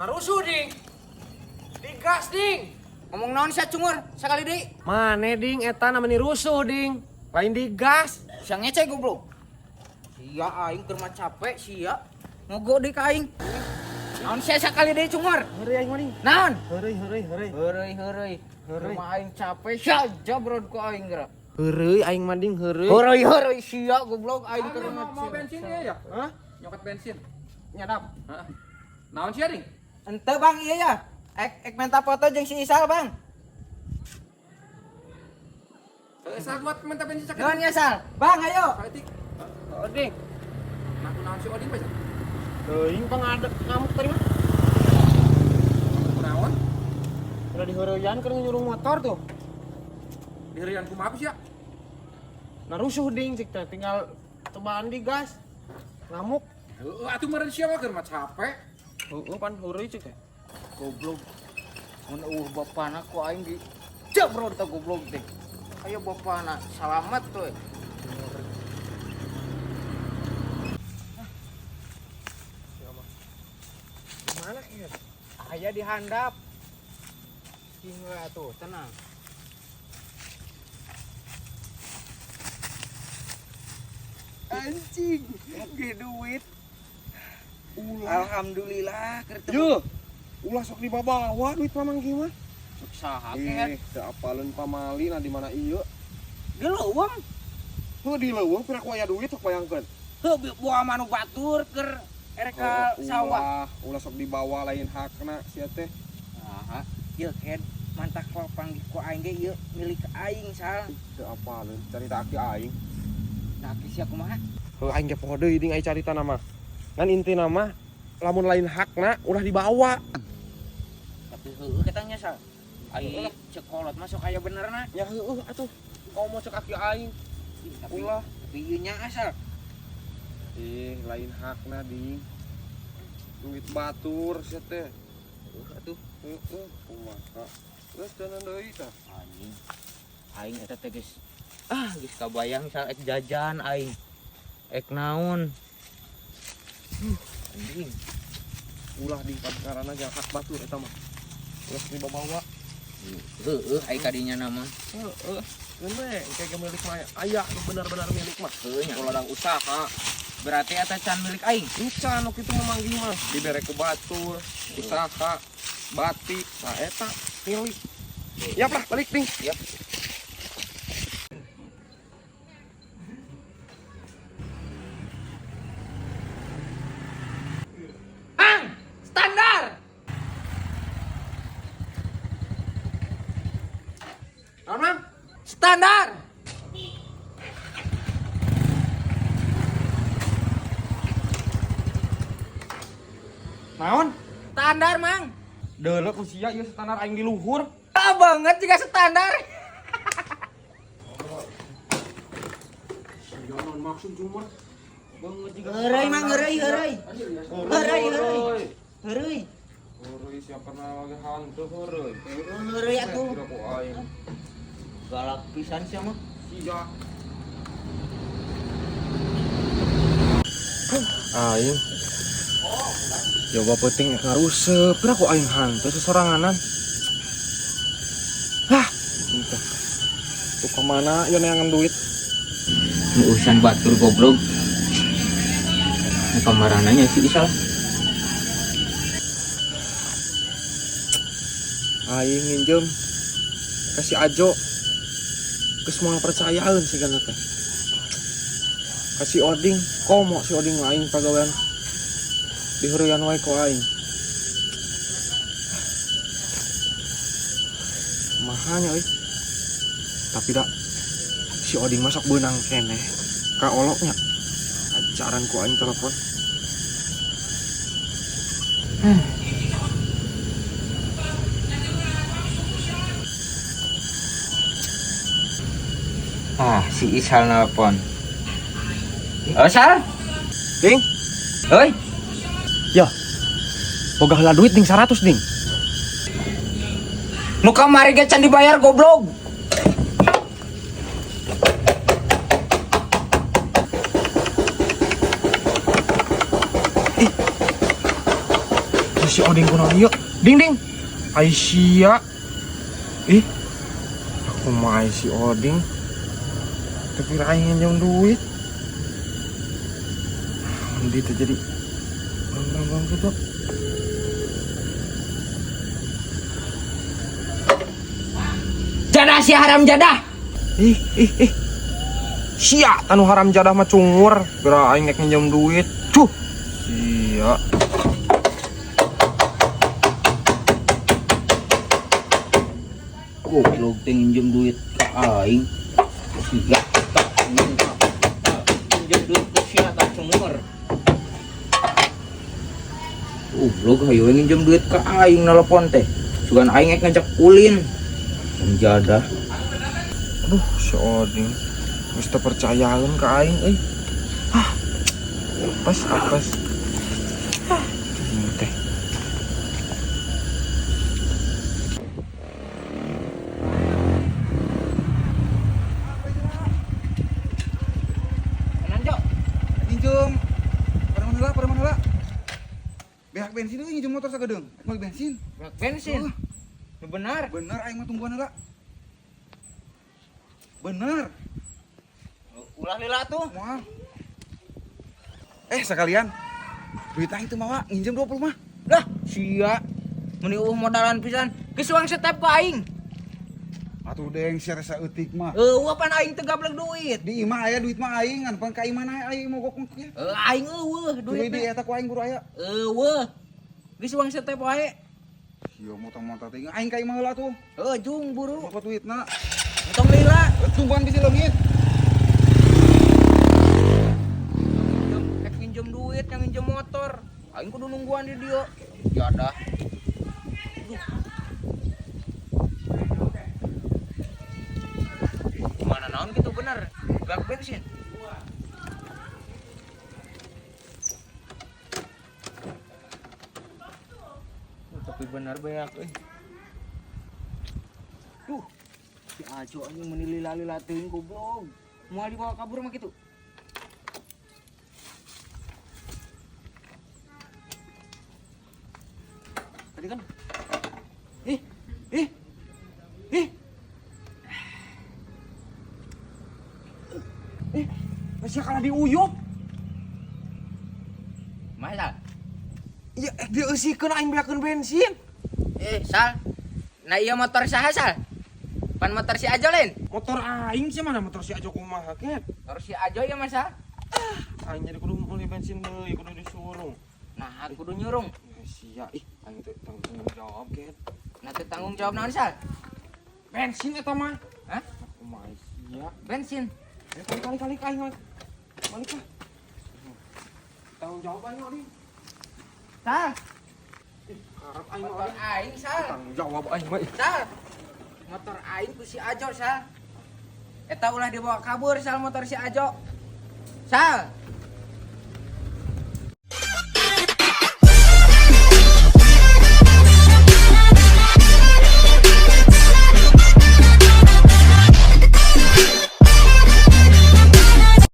Ngarusuh ding. Digas ding. Ngomong naon sia cungur sakali deui. Mane ding eta namanya rusuh ding. Lain digas. Sia ngecek goblok. Sia aing keur mah capek sia. Ngogo deui ka aing. Naon sia sakali deui cungur? Heureuy aing mah ding. Naon? Heureuy. Heureui. Keur mah aing capek sia jabrod ku aing geura. Heureuy aing mah ding heureuy. Heureui sia goblok aing keur Mau bensin ya? Hah? Nyokot bensin. Nyadap. Heeh. Naon sia ding? Ente bang iya ya. Ek minta foto jeung si Isal bang. Saat buat minta bensin sakit. Naon ya Sal? Bang ayo. Kalitik. Oding. Aku naon si Odin bae. Teuing pangadeg ngamuk tadi mah. Naon? Udah di heureuyan keur nyurung motor tuh. Dirian kumaha sia? Narusuh ding cik teh tinggal tebaan digas. Ngamuk. Heueuh atuh meureun sia mah keur mah capek. Heueuh pan heureuy cik teh. Goblok. Mun bapana ku aing di jabrod teh goblok teh. Ayo bapana selamat tuh. Mana ya? Aya di handap. Hingga tuh tenang. Anjing, ge duit. Alhamdulillah keur teu. Yuh, ulah sok dibawa duit mamang gimana? Sok saha ke? Teu apaleun pamali na di mana ieu? Geleuweng. Heuh di leuweung pira ku aya duit sok bayangkeun. Heuh buah manu batur keur erek ka sawah. Ulah sok dibawa lain hakna sia teh. Nah, ieu ken mantak panggih ku aing ge ieu milik aing Sal. Teu apaleun carita aki aing. Nah, sia kumaha? Heuh aing ge poho deui ding aya carita nama. Ngan intina mah lamun lain hakna ulah dibawa. Tapi heueuh katanya Sal. Aing cek kolot masuk aya benerna. Ya heueuh atuh. Kau mau cek aki aing. Ulah. Tapi ieu nya asal. Lain hakna ding. Duit batur sia teh. Atuh Heueuh kumaha. Geus tenan deui tah. anjing. Aing eta teh geus geus kabayang Sal ek jajan aing. Ek naon? Anjing. Ulah di karana jangan hak batur eta mah. Ulah dibawa. Heueuh ai kadinya nama. Heeh. Ngan we kayak milik mah aya nu benar-benar milik mah. Heueuh nya. Ulah usaha. Berarti eta can milik aing. Encan nu kitu memanggih mah dibere ku batur, usaha, batik, nah eta milik. Yap lah balik ding. Yap. Standar. Naon, Mang? Standar. Naon? Standar, Mang. Deuleuh ku sia ieu standar aing di luhur. Ah banget jika standar. Sia naon maksud cuma banget juga. Heureuy, Mang, heureuy. Heureuy. Heureui siapa pernah lagi hantu heureui. Heureuy atuh. Kira ku aing. Galak pisan sia mah. Sia. Aing. Coba penting ngarusep, pira ku aing hantu sesoranganan. Hah, entah. Tuh kemana yo neangan duit? Urusan batur goblok. Kamarananya si Isal. Aing nginjem kasih ajo geus moal percayaan sih kana teh. Kasih oding, komo si oding lain pagawean. Diheureuyaan wae ku aing. Mahanya euy. Tapi dak si oding masak beunang keneh. Ka oloknya. Ajaran ku aing telepon. Si Isal nelpon. Oh, Sal. Ding, Heuy. ya. Boga heula duit ding 100 ding. Nu kamari ge can dibayar goblok. si Oding kuno ieu. Ding ding. Aisyah. Ih. Aku mah si Oding. Tapi aing nginjem duit. Nanti terjadi bang gitu. Jadah si haram jadah. Ih. Sia anu haram jadah mah cungur. Gara aing ngek nginjem duit. Cuh. Sia. Goblok teh nginjem duit ke aing. Sia tak nginjem duit ke sia tak cemur. Goblok hayu nginjem duit ke aing nelpon teh. Sugan aing ngajak ulin. Menjadah. Aduh, si Oding. Geus teu percayaeun ka aing euy. Apes. Ini teh. Nanjo. Nginjem pada mana lah beak bensin euy nginjem motor sagedeung mau bensin Bensin. Benar. bener aing mah tungguan heula bener Ulah lila tuh. moal sekalian duit aing teu mawa nginjem 20 mah Dah, sia. Meni modalan pisan. Geus uang setep ka aing. atuh deng sia rasa eutik mah Pan aing teu gablek duit. di imah aya duit mah aing ngan pan ka imah aing mogok kieu Aing eueuh duit duit. di eta ku aing guru aya Eueuh. Geus uang setep wae. ieu motong-motong teh aing ka imah heula tuh Jung buru. dapat duitna Entong lila. tungguan bisi leungit Nginjem duit, yang nginjem motor. Aing kudu nungguan di dieu. Jadah. Gimana naon gitu bener? Gak bensin. Tapi bener banyak Tuh, si Ajo anjing menilila-lila teuing goblok. Moal dibawa kabur mah gitu. Tadi kan masih kalah diuyup Sal. Iya, dia eusikeun aing beakeun bensin. Sal. Nah iya motor saha Sal? Pan motor si Ajo lain. Motor aing sih mana motor si Ajo kumaha ket. Motor si Ajo ya Mas Sal. Aing jadi kudu beli bensin deui, kudu disuruh. Nah, kudu nyurung. Sia, aing teh tanggung jawab ket. Nah, teu tanggung jawab naon Sal? Bensin eta mah. Hah? Kumaha sia. Bensin. Kali aing mah. Balik lah. Tanggung jawab aing Oding. Sal. Harap aing mah Motor aing Sal. tanggung jawab aing mah. Sal. Motor aing ku si Ajo Sal. Eta ulah dibawa kabur Sal motor si Ajo. Sal.